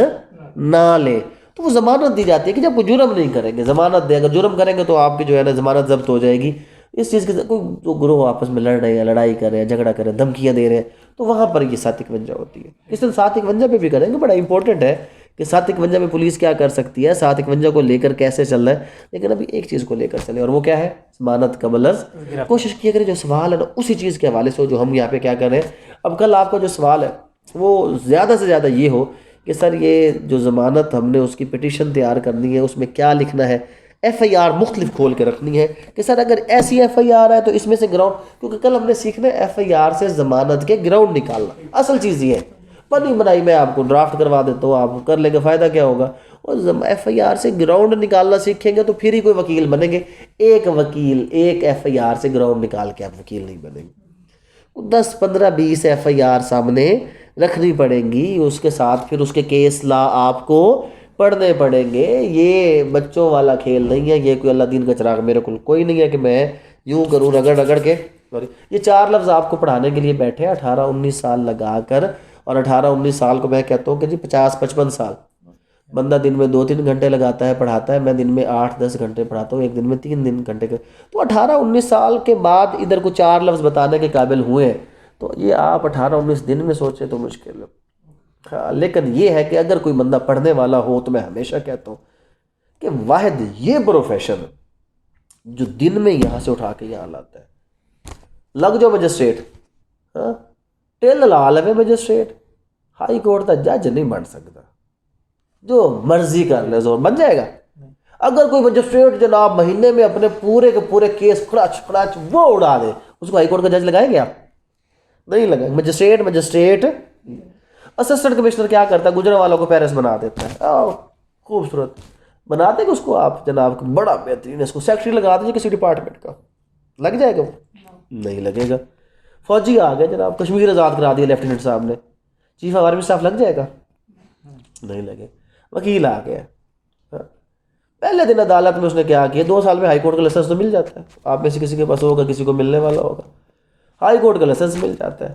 نہ لے، تو وہ ضمانت دی جاتی ہے کہ جب کوئی جرم نہیں کریں گے ضمانت دیں. اگر جرم کریں گے تو آپ کی جو ہے نا ضمانت ضبط ہو جائے گی. اس چیز کے کوئی جو گروہ آپس میں لڑ رہے ہیں، لڑائی کر رہے ہیں، جھگڑا کر رہے ہیں، دھمکیاں دے رہے ہیں، تو وہاں پر یہ 751 ہوتی ہے. اس دن 751 پہ بھی کریں گے، بڑا امپورٹنٹ ہے کہ 751 میں پولیس کیا کر سکتی ہے، 751 کو لے کر کیسے چل رہا ہے. لیکن ابھی ایک چیز کو لے کر چلے، اور وہ کیا ہے؟ ضمانت قبل از. کوشش کیا کریں جو سوال ہے نا اسی چیز کے حوالے سے ہو جو ہم یہاں پہ کیا کر رہے ہیں. اب کل آپ کا جو سوال ہے وہ زیادہ سے زیادہ یہ ہو کہ سر یہ جو ضمانت ہم نے اس کی پٹیشن تیار کرنی ہے، اس میں کیا لکھنا ہے. ایف آئی آر مختلف کھول کے رکھنی ہے کہ سر اگر ایسی ایف آئی آر ہے تو اس میں سے گراؤنڈ، کیونکہ کل ہم نے سیکھنا ہے ایف آئی آر سے ضمانت کے گراؤنڈ نکالنا. اصل چیز یہ ہے، بنی بنائی میں آپ کو ڈرافٹ کروا دیتا ہوں، آپ کر لیں گے، فائدہ کیا ہوگا. اور ایف آئی آر سے گراؤنڈ نکالنا سیکھیں گے تو پھر ہی کوئی وکیل بنیں گے. ایک وکیل ایک ایف آئی آر سے گراؤنڈ نکال کے آپ وکیل نہیں بنیں گے. 10 15 20 ایف آئی آر سامنے رکھنی پڑیں گی، اس کے ساتھ پھر اس کے کیس لا آپ کو پڑھنے پڑیں گے. یہ بچوں والا کھیل نہیں ہے، یہ کوئی اللہ دین کا چراغ میرے کو کوئی نہیں ہے کہ میں یوں کروں رگڑ رگڑ کے. یہ 4 لفظ آپ کو پڑھانے کے لیے بیٹھے 18 19 سال لگا کر، اور 18 19 سال کو میں کہتا ہوں کہ جی 50 55 سال بندہ دن میں 2-3 گھنٹے لگاتا ہے پڑھاتا ہے, میں دن میں 8-10 گھنٹے پڑھاتا ہوں, ایک دن میں 3 گھنٹے کے, تو 18-19 سال کے بعد ادھر کو 4 لفظ بتانے کے قابل ہوئے ہیں. تو یہ آپ 18-19 دن میں سوچیں تو مشکل ہے. ہاں لیکن یہ ہے کہ اگر کوئی بندہ پڑھنے والا ہو تو میں ہمیشہ کہتا ہوں کہ واحد یہ پروفیشن جو دن میں یہاں سے اٹھا کے یہاں لاتا ہے. لگ جو مجسٹریٹ, ہاں ٹل العالم مجسٹریٹ, ہائی کورٹ کا جج نہیں بن سکتا, جو مرضی کر لے زور بن جائے گا. اگر کوئی مجسٹریٹ جناب مہینے میں اپنے پورے کے پورے کیس کھڑاچ وہ اڑا دے, اس کو ہائی کورٹ کا جج لگائیں گے آپ؟ نہیں لگائیں. مجسٹریٹ اسسٹنٹ کمشنر کیا کرتا ہے, گجرے والوں کو پیرس بنا دیتا ہے, خوبصورت بنا دے گا اس کو آپ جناب, بڑا بہترین, اس کو سیکرٹری لگا دیجیے کسی ڈپارٹمنٹ کا, لگ جائے گا وہ؟ نہیں لگے گا. فوجی آ گئے جناب, کشمیر آزاد کرا دیا لیفٹیننٹ صاحب نے, چیف آف آرمی اسٹاف لگ جائے گا؟ نہیں لگے. وکیل آ گیا, پہلے دن عدالت میں اس نے کیا کیا, 2 سال میں ہائی کورٹ کا لائسنس تو مل جاتا ہے. آپ میں سے کسی کے پاس ہوگا, کسی کو ملنے والا ہوگا, ہائی کورٹ کا لائسنس مل جاتا ہے.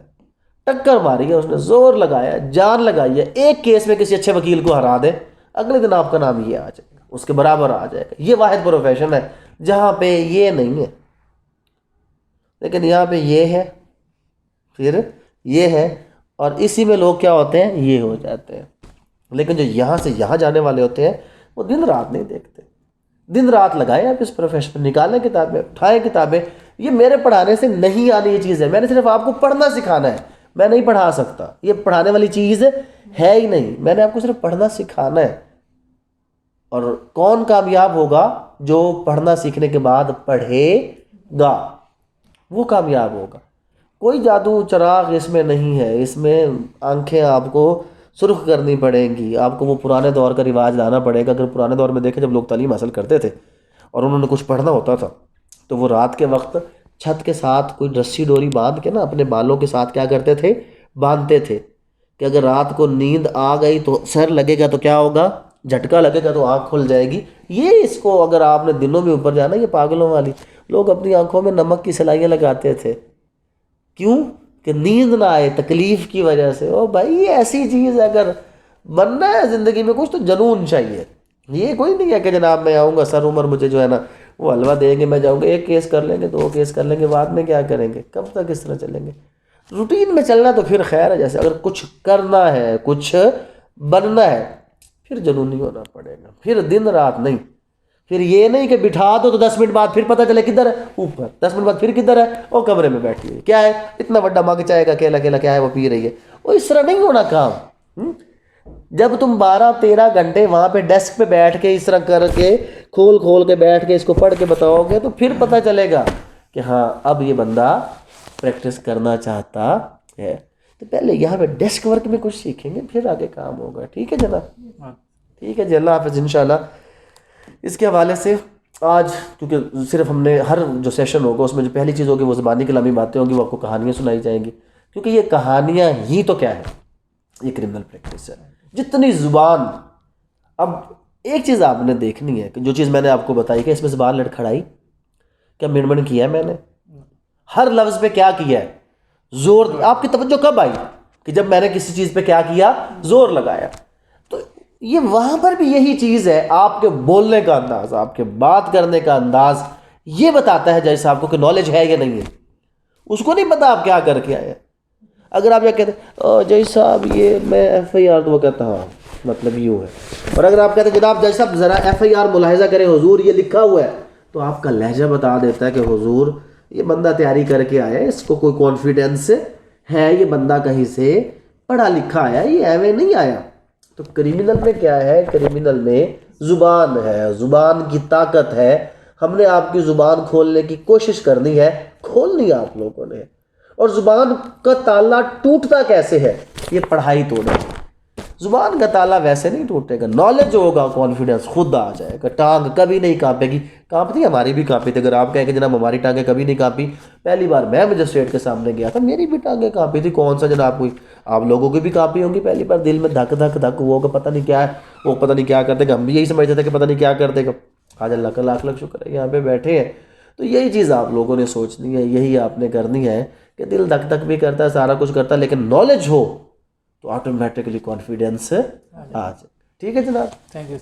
ٹکر ماری ہے اس نے, زور لگایا, جان لگائی ہے, ایک کیس میں کسی اچھے وکیل کو ہرا دے, اگلے دن آپ کا نام یہ آ جائے گا, اس کے برابر آ جائے گا. یہ واحد پروفیشن ہے جہاں پہ یہ نہیں ہے. لیکن یہاں پہ یہ ہے, پھر یہ ہے, اور اسی میں لوگ کیا ہوتے ہیں, یہ ہو جاتے ہیں. لیکن جو یہاں سے یہاں جانے والے ہوتے ہیں وہ دن رات نہیں دیکھتے. دن رات لگائیں آپ اس پروفیشن میں, نکالیں کتابیں, اٹھائیں کتابیں. یہ میرے پڑھانے سے نہیں آنی یہ چیز ہے, میں نے صرف آپ کو پڑھنا سکھانا ہے, میں نہیں پڑھا سکتا, یہ پڑھانے والی چیز ہے ہی نہیں. میں نے آپ کو صرف پڑھنا سکھانا ہے. اور کون کامیاب ہوگا؟ جو پڑھنا سیکھنے کے بعد پڑھے گا, وہ کامیاب ہوگا. کوئی جادو چراغ اس میں نہیں ہے, اس میں آنکھیں آپ کو سرخ کرنی پڑیں گی, آپ کو وہ پرانے دور کا رواج لانا پڑے گا. اگر پرانے دور میں دیکھیں جب لوگ تعلیم حاصل کرتے تھے اور انہوں نے کچھ پڑھنا ہوتا تھا تو وہ رات کے وقت چھت کے ساتھ کوئی رسی ڈوری باندھ کے نا اپنے بالوں کے ساتھ کیا کرتے تھے, باندھتے تھے, کہ اگر رات کو نیند آ گئی تو سر لگے گا تو کیا ہوگا, جھٹکا لگے گا تو آنکھ کھل جائے گی. یہ اس کو اگر آپ نے دنوں میں اوپر جانا, یہ پاگلوں والی, لوگ اپنی آنکھوں میں نمک کی سلائیاں لگاتے تھے. کیوں؟ کہ نیند نہ آئے تکلیف کی وجہ سے. او بھائی یہ ایسی چیز ہے, اگر بننا ہے زندگی میں کچھ تو جنون چاہیے. یہ کوئی نہیں ہے کہ جناب میں آؤں گا سر عمر مجھے جو ہے نا وہ حلوہ دیں گے, میں جاؤں گا, 1 کیس کر لیں گے, 2 کیس کر لیں گے, بعد میں کیا کریں گے, کب تک اس طرح چلیں گے؟ روٹین میں چلنا تو پھر خیر ہے. جیسے اگر کچھ کرنا ہے, کچھ بننا ہے, پھر جنونی ہونا پڑے گا, پھر دن رات نہیں. پھر یہ نہیں کہ بٹھا دو تو 10 منٹ بعد پھر پتہ چلے کدھر ہے, اوپر, 10 منٹ بعد پھر کدھر ہے, وہ کمرے میں بیٹھی ہوئی, کیا ہے اتنا بڑا مگ چائے کا اکیلا اکیلا کیا ہے وہ پی رہی ہے. وہ اس طرح نہیں ہونا کام. جب تم 12-13 گھنٹے وہاں پہ ڈیسک پہ بیٹھ کے اس طرح کر کے کھول کے بیٹھ کے اس کو پڑھ کے بتاؤ گے تو پھر پتہ چلے گا کہ ہاں اب یہ بندہ پریکٹس کرنا چاہتا ہے. تو پہلے یہاں پہ ڈیسک ورک میں کچھ سیکھیں گے, پھر آگے کام ہوگا. ٹھیک ہے جناب, ٹھیک ہے جی, اللہ حافظ. انشاءاللہ اس کے حوالے سے آج کیونکہ صرف ہم نے ہر جو سیشن ہوگا اس میں جو پہلی چیز ہوگی وہ زبانی کلامی باتیں ہوں گی, وہ آپ کو کہانیاں سنائی جائیں گی, کیونکہ یہ کہانیاں ہی تو کیا ہے, یہ کرمنل پریکٹس ہے. جتنی زبان, اب ایک چیز آپ نے دیکھنی ہے کہ جو چیز میں نے آپ کو بتائی کہ اس میں زبان لڑکھڑائی, کیا منمن کیا ہے میں نے, ہر لفظ پہ کیا کیا ہے, زور. آپ کی توجہ کب آئی کہ جب میں نے کسی چیز پہ کیا کیا, زور لگایا. تو یہ وہاں پر بھی یہی چیز ہے, آپ کے بولنے کا انداز, آپ کے بات کرنے کا انداز یہ بتاتا ہے جج صاحب کو کہ نالج ہے یا نہیں ہے. اس کو نہیں پتا آپ کیا کر کے آئے. اگر آپ یہ کہتے ہیں جج صاحب یہ میں FIR, تو وہ کہتا ہاں مطلب یوں ہے. اور اگر آپ کہتے ہیں جناب جج صاحب ذرا FIR ملاحظہ کریں حضور یہ لکھا ہوا ہے, تو آپ کا لہجہ بتا دیتا ہے کہ حضور یہ بندہ تیاری کر کے آیا ہے, اس کو کوئی کانفیڈنس ہے, یہ بندہ کہیں سے پڑھا لکھا آیا, یہ ایویں نہیں آیا. تو کریمنل میں کیا ہے, کریمنل میں زبان ہے, زبان کی طاقت ہے. ہم نے آپ کی زبان کھولنے کی کوشش کرنی ہے, کھولنی ہے آپ لوگوں نے. اور زبان کا تالا ٹوٹتا کیسے ہے, یہ پڑھائی توڑے. زبان کا تالا ویسے نہیں ٹوٹے گا, نالج جو ہوگا کانفیڈنس خود آ جائے گا. ٹانگ کبھی نہیں کانپے گی, کانپتی ہماری بھی کانپی تھی. اگر آپ کہیں کہ جناب ہماری ٹانگیں کبھی نہیں کانپی, پہلی بار میں مجسٹریٹ کے سامنے گیا تھا میری بھی ٹانگیں کانپی تھی. کون سا جناب کوئی, آپ لوگوں کی بھی کانپی ہوں گی پہلی بار, دل میں دھک دھک دھک وہ ہوگا, پتہ نہیں کیا ہے, وہ پتہ نہیں کیا کرتے گا. ہم بھی یہی سمجھتے تھے کہ پتہ نہیں کیا کرتے گا. آج اللہ کا لاکھ لاکھ شکر ہے یہاں پہ بیٹھے ہیں. تو یہی چیز آپ لوگوں نے سوچنی ہے, یہی آپ نے کرنی ہے کہ دل دھک دھک بھی کرتا ہے, سارا کچھ کرتا ہے, لیکن نالج ہو تو آٹومیٹکلی کانفیڈنس آ جائے. ٹھیک ہے جناب. Thank you.